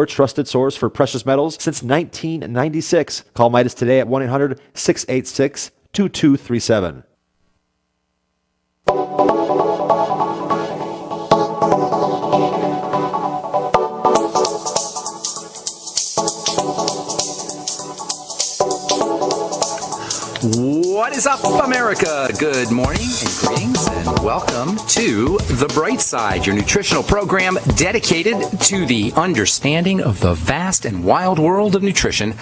Your trusted source for precious metals since 1996. Call Midas today at 1-800-686-2237. What is up, America? Good morning and greetings and welcome to The Bright Side, your nutritional program dedicated to the understanding of the vast and wild world of nutrition.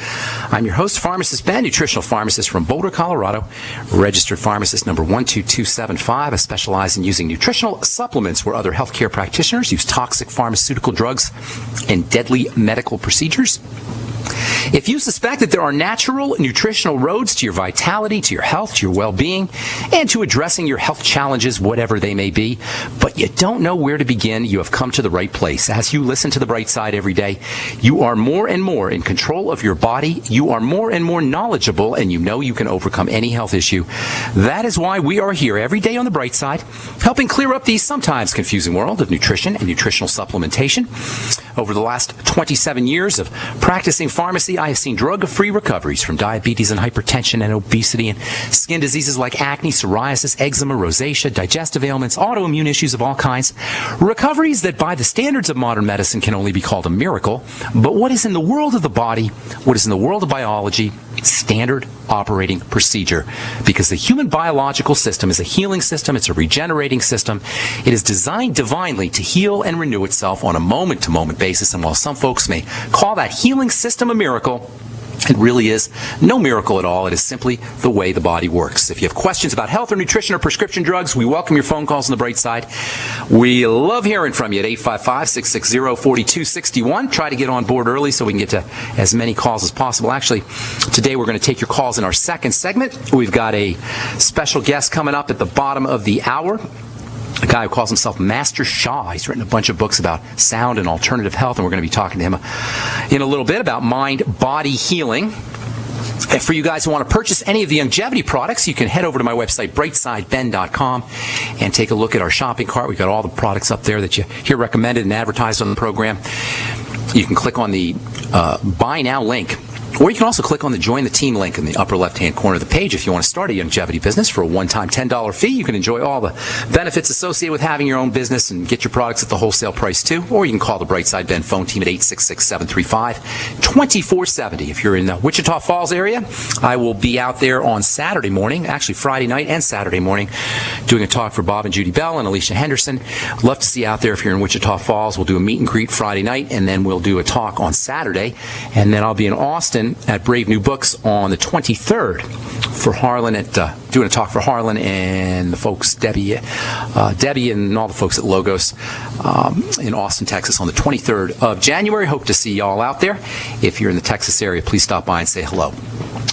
I'm your host, Pharmacist Ben, nutritional pharmacist from Boulder, Colorado, registered pharmacist number 12275. I specialize in using nutritional supplements where other healthcare practitioners use toxic pharmaceutical drugs and deadly medical procedures. If you suspect that there are natural nutritional roads to your vitality, to your health, to your well-being, and to addressing your health challenges, whatever they may be, but you don't know where to begin, you have come to the right place. As you listen to The Bright Side every day, you are more and more in control of your body, you are more and more knowledgeable, and you know you can overcome any health issue. That is why we are here every day on The Bright Side, helping clear up the sometimes confusing world of nutrition and nutritional supplementation. Over the last 27 years of practicing pharmacy, I have seen drug-free recoveries from diabetes and hypertension and obesity and skin diseases like acne, psoriasis, eczema, rosacea, digestive ailments, autoimmune issues of all kinds. Recoveries that by the standards of modern medicine can only be called a miracle. But what is in the world of the body, what is in the world of biology, standard operating procedure, because the human biological system is a healing system, it's a regenerating system. It is designed divinely to heal and renew itself on a moment-to-moment basis, and while some folks may call that healing system a miracle, it really is no miracle at all. It is simply the way the body works. If you have questions about health or nutrition or prescription drugs, we welcome your phone calls on the Bright Side. We love hearing from you at 855-660-4261. Try to get on board early so we can get to as many calls as possible. Actually, today we're going to take your calls in our second segment. We've got a special guest coming up at the bottom of the hour. A guy who calls himself Master Shah. He's written a bunch of books about sound and alternative health, and we're going to be talking to him in a little bit about mind-body healing. And for you guys who want to purchase any of the longevity products, you can head over to my website, brightsideben.com, and take a look at our shopping cart. We've got all the products up there that you hear recommended and advertised on the program. You can click on the Buy Now link. Or you can also click on the Join the Team link in the upper left-hand corner of the page if you want to start a longevity business for a one-time $10 fee. You can enjoy all the benefits associated with having your own business and get your products at the wholesale price too. Or you can call the Brightside Ben phone team at 866-735-2470. If you're in the Wichita Falls area, I will be out there on Saturday morning, actually Friday night and Saturday morning, doing a talk for Bob and Judy Bell and Alicia Henderson. Love to see you out there if you're in Wichita Falls. We'll do a meet and greet Friday night, and then we'll do a talk on Saturday. And then I'll be in Austin at Brave New Books on the 23rd for Harlan doing a talk for Harlan and the folks, Debbie and all the folks at Logos in Austin, Texas on the 23rd of January. Hope to see y'all out there. If you're in the Texas area, please stop by and say hello.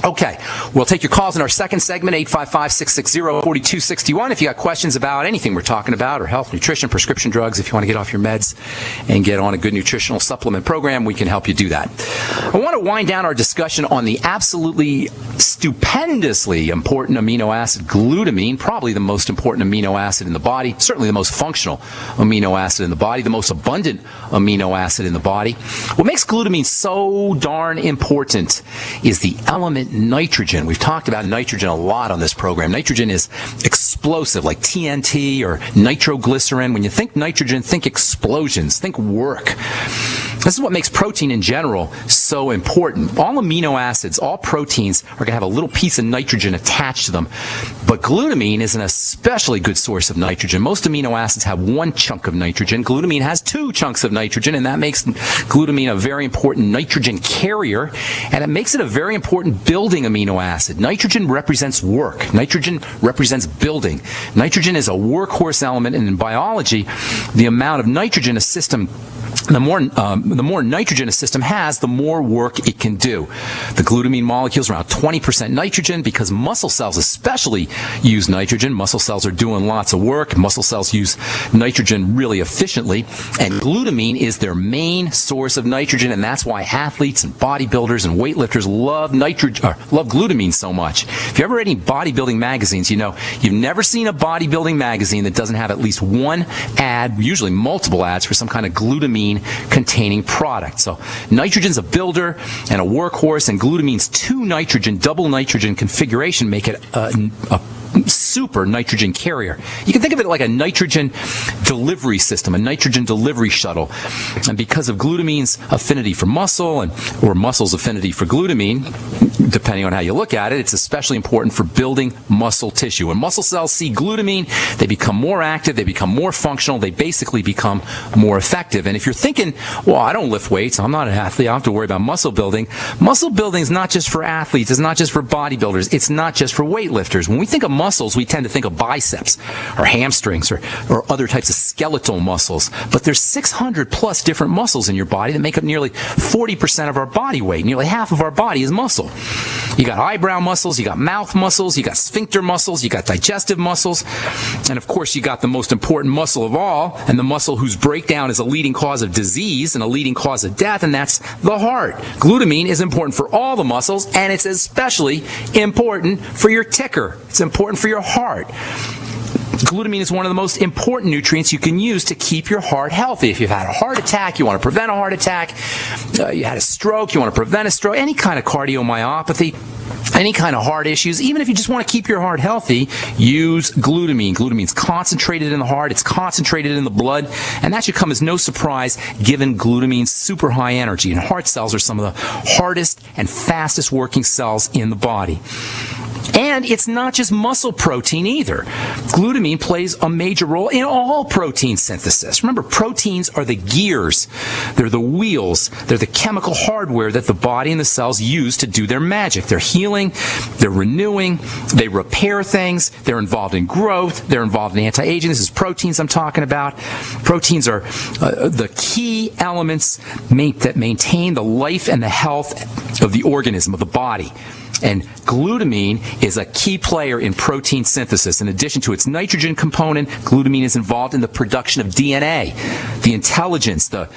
Okay, we'll take your calls in our second segment, 855-660-4261. If you got questions about anything we're talking about, or health, nutrition, prescription drugs, if you want to get off your meds and get on a good nutritional supplement program, we can help you do that. I want to wind down our discussion on the absolutely stupendously important amino acid, glutamine, probably the most important amino acid in the body, certainly the most functional amino acid in the body, the most abundant amino acid in the body. What makes glutamine so darn important is the element nitrogen. We've talked about nitrogen a lot on this program. Nitrogen is explosive, like TNT or nitroglycerin. When you think nitrogen, think explosions, think work. This is what makes protein in general so important. All amino acids, all proteins are going to have a little piece of nitrogen attached to them. But glutamine is an especially good source of nitrogen. Most amino acids have one chunk of nitrogen. Glutamine has two chunks of nitrogen, and that makes glutamine a very important nitrogen carrier, and it makes it a very important building amino acid. Nitrogen represents work. Nitrogen represents building. Nitrogen is a workhorse element, and in biology, the amount of nitrogen a system the more nitrogen a system has, the more work it can do. The glutamine molecule is around 20% nitrogen because muscle cells especially use nitrogen. Muscle cells are doing lots of work. Muscle cells use nitrogen really efficiently, and glutamine is their main source of nitrogen, and that's why athletes and bodybuilders and weightlifters love glutamine so much. If you ever read any bodybuilding magazines, you know you've never seen a bodybuilding magazine that doesn't have at least one ad, usually multiple ads, for some kind of glutamine containing product. So nitrogen's a builder and a workhorse, and glutamine's 2-nitrogen, double nitrogen configuration make it a super nitrogen carrier. You can think of it like a nitrogen delivery system, a nitrogen delivery shuttle. And because of glutamine's affinity for muscle or muscle's affinity for glutamine, depending on how you look at it, it's especially important for building muscle tissue. When muscle cells see glutamine, they become more active, they become more functional, they basically become more effective. And if you're thinking, well, I don't lift weights, I'm not an athlete, I don't have to worry about muscle building. Muscle building is not just for athletes, it's not just for bodybuilders, it's not just for weightlifters. When we think of muscles, we tend to think of biceps or hamstrings or other types of skeletal muscles. But there's 600 plus different muscles in your body that make up nearly 40% of our body weight. Nearly half of our body is muscle. You got eyebrow muscles, you got mouth muscles, you got sphincter muscles, you got digestive muscles, and of course you got the most important muscle of all, and the muscle whose breakdown is a leading cause of disease and a leading cause of death, and that's the heart. Glutamine is important for all the muscles, and it's especially important for your ticker. It's important for your heart. Glutamine is one of the most important nutrients you can use to keep your heart healthy. If you've had a heart attack, you want to prevent a heart attack, you had a stroke, you want to prevent a stroke, any kind of cardiomyopathy, any kind of heart issues, even if you just want to keep your heart healthy, use glutamine. Glutamine's concentrated in the heart, it's concentrated in the blood, and that should come as no surprise given glutamine's super high energy. And heart cells are some of the hardest and fastest working cells in the body. And it's not just muscle protein either. Glutamine plays a major role in all protein synthesis. Remember, proteins are the gears, they're the wheels, they're the chemical hardware that the body and the cells use to do their magic. They're healing, they're renewing, they repair things, they're involved in growth, they're involved in anti-aging. This is proteins I'm talking about. Proteins are the key elements that maintain the life and the health of the organism, of the body. And glutamine is a key player in protein synthesis. In addition to its nitrogen component, glutamine is involved in the production of DNA, the intelligence, the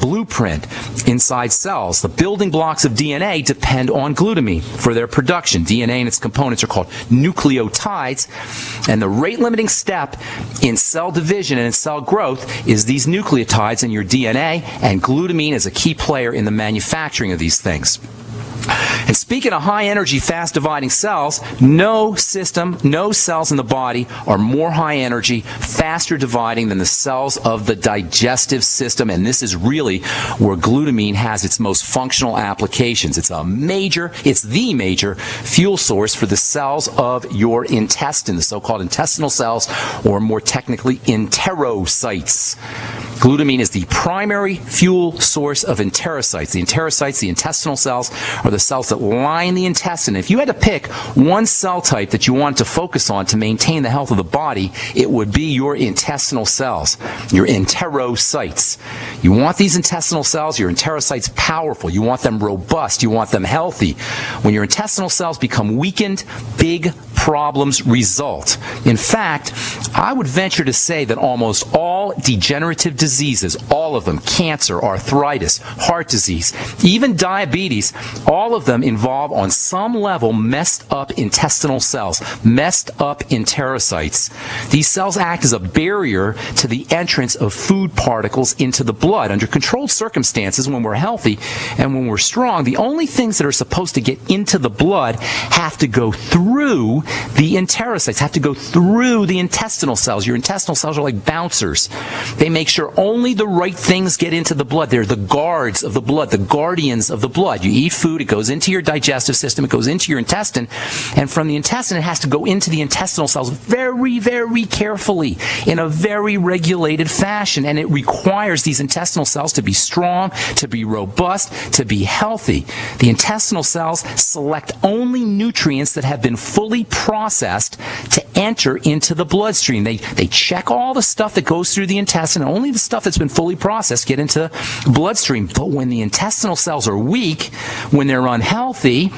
blueprint inside cells. The building blocks of DNA depend on glutamine for their production. DNA and its components are called nucleotides, and the rate-limiting step in cell division and in cell growth is these nucleotides in your DNA, and glutamine is a key player in the manufacturing of these things. And speaking of high-energy, fast-dividing cells, no cells in the body are more high-energy, faster-dividing than the cells of the digestive system, and this is really where glutamine has its most functional applications. It's the major fuel source for the cells of your intestine, the so-called intestinal cells, or more technically, enterocytes. Glutamine is the primary fuel source of enterocytes. The enterocytes, the intestinal cells, are the cells that line the intestine. If you had to pick one cell type that you wanted to focus on to maintain the health of the body, it would be your intestinal cells, your enterocytes. You want these intestinal cells, your enterocytes, powerful. You want them robust. You want them healthy. When your intestinal cells become weakened, big problems result. In fact, I would venture to say that almost all degenerative diseases, all of them, cancer, arthritis, heart disease, even diabetes, all of them involve on some level messed up intestinal cells, messed up enterocytes. These cells act as a barrier to the entrance of food particles into the blood. Under controlled circumstances, when we're healthy and when we're strong, the only things that are supposed to get into the blood have to go through the enterocytes, have to go through the intestinal cells. Your intestinal cells are like bouncers. They make sure only the right things get into the blood. They're the guards of the blood, the guardians of the blood. You eat food, it goes into your digestive system, it goes into your intestine, and from the intestine it has to go into the intestinal cells very, very carefully in a very regulated fashion, and it requires these intestinal cells to be strong, to be robust, to be healthy. The intestinal cells select only nutrients that have been fully processed to enter into the bloodstream. They check all the stuff that goes through the intestine, and only the stuff that's been fully processed get into the bloodstream. But when the intestinal cells are weak, when they're unhealthy,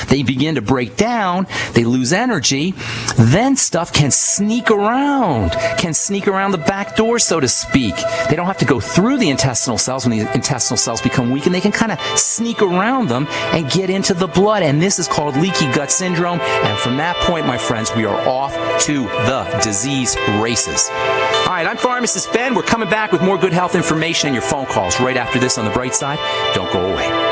they begin to break down, they lose energy, then stuff can sneak around the back door, so to speak. They don't have to go through the intestinal cells when the intestinal cells become weak, and they can kind of sneak around them and get into the blood, and this is called leaky gut syndrome, and from that point, my friends, we are off to the disease races. All right, I'm Pharmacist Ben. We're coming back with more good health information and your phone calls right after this on The Bright Side. Don't go away.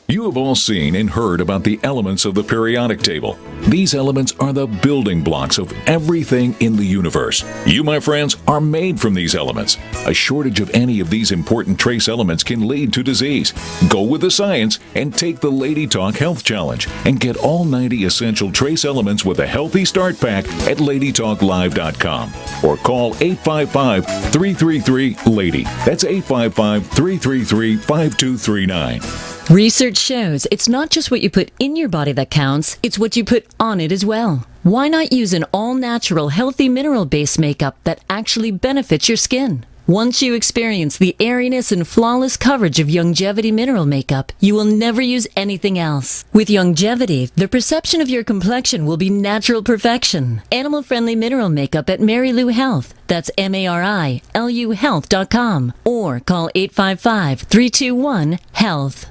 You have all seen and heard about the elements of the periodic table. These elements are the building blocks of everything in the universe. You, my friends, are made from these elements. A shortage of any of these important trace elements can lead to disease. Go with the science and take the Lady Talk Health Challenge and get all 90 essential trace elements with a healthy start pack at LadyTalkLive.com or call 855-333-LADY. That's 855-333-5239. Research shows it's not just what you put in your body that counts, it's what you put on it as well. Why not use an all-natural, healthy mineral-based makeup that actually benefits your skin? Once you experience the airiness and flawless coverage of Longevity mineral makeup, you will never use anything else. With Longevity, the perception of your complexion will be natural perfection. Animal-friendly mineral makeup at Mary Lou Health. That's MARILU Health.com or call 855-321-HEALTH.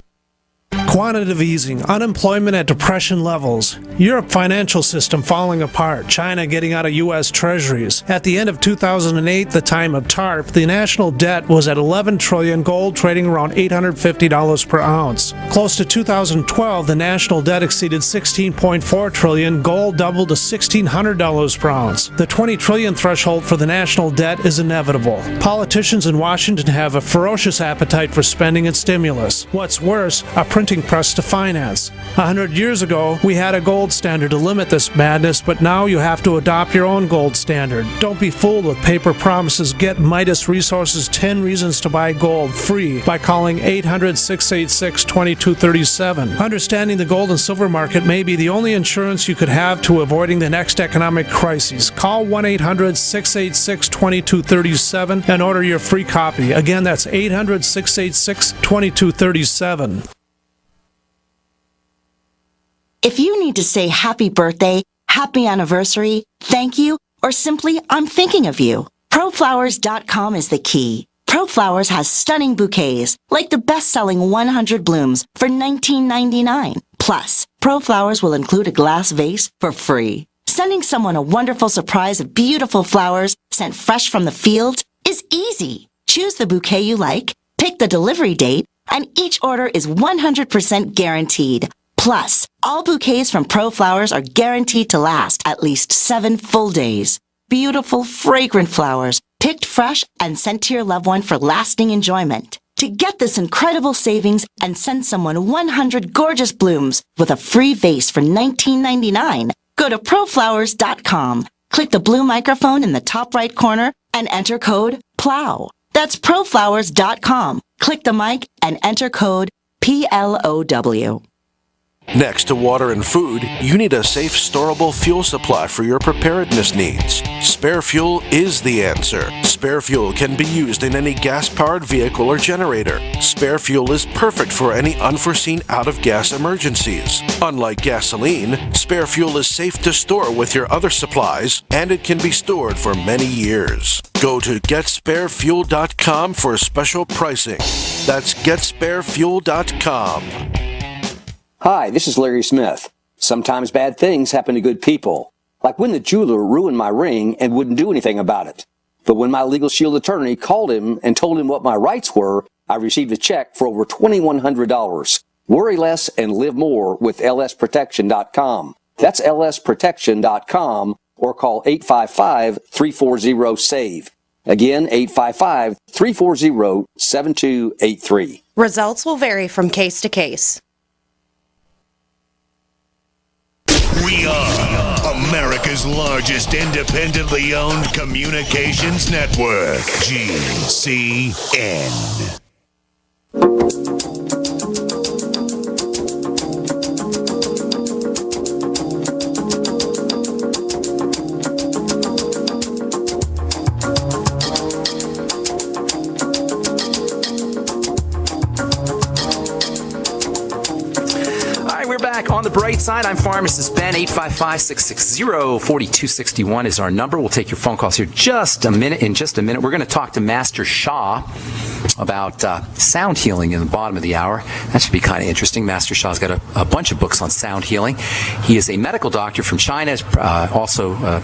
Quantitative easing, unemployment at depression levels, Europe financial system falling apart, China getting out of U.S. treasuries. At the end of 2008, the time of TARP, the national debt was at $11 trillion, gold trading around $850 per ounce. Close to 2012, the national debt exceeded $16.4 trillion, gold doubled to $1,600 per ounce. The $20 trillion threshold for the national debt is inevitable. Politicians in Washington have a ferocious appetite for spending and stimulus. What's worse, a printing press to finance. 100 years ago, we had a gold standard to limit this madness, but now you have to adopt your own gold standard. Don't be fooled with paper promises. Get Midas Resources 10 Reasons to Buy Gold free by calling 800-686-2237. Understanding the gold and silver market may be the only insurance you could have to avoiding the next economic crisis. Call 1-800-686-2237 and order your free copy. Again, that's 800-686-2237. If you need to say happy birthday, happy anniversary, thank you, or simply I'm thinking of you, ProFlowers.com is the key. ProFlowers has stunning bouquets, like the best-selling 100 blooms for $19.99. Plus, ProFlowers will include a glass vase for free. Sending someone a wonderful surprise of beautiful flowers sent fresh from the fields is easy. Choose the bouquet you like, pick the delivery date, and each order is 100% guaranteed. Plus, all bouquets from ProFlowers are guaranteed to last at least 7 full days. Beautiful, fragrant flowers, picked fresh and sent to your loved one for lasting enjoyment. To get this incredible savings and send someone 100 gorgeous blooms with a free vase for $19.99, go to ProFlowers.com, click the blue microphone in the top right corner, and enter code PLOW. That's ProFlowers.com. Click the mic and enter code PLOW. Next to water and food, you need a safe, storable fuel supply for your preparedness needs. Spare fuel is the answer. Spare fuel can be used in any gas-powered vehicle or generator. Spare fuel is perfect for any unforeseen out-of-gas emergencies. Unlike gasoline, spare fuel is safe to store with your other supplies, and it can be stored for many years. Go to GetSpareFuel.com for special pricing. That's GetSpareFuel.com. Hi, this is Larry Smith. Sometimes bad things happen to good people. Like when the jeweler ruined my ring and wouldn't do anything about it. But when my Legal Shield attorney called him and told him what my rights were, I received a check for over $2,100. Worry less and live more with lsprotection.com. That's lsprotection.com or call 855-340-SAVE. Again, 855-340-7283. Results will vary from case to case. We are America's largest independently owned communications network, GCN. on the bright side. I'm pharmacist Ben. 855-660-4261 is our number. We'll take your phone calls here in just a minute. We're going to talk to Master Shah about sound healing in the bottom of the hour. That should be kind of interesting. Master Shah's got a bunch of books on sound healing. He is a medical doctor from China, also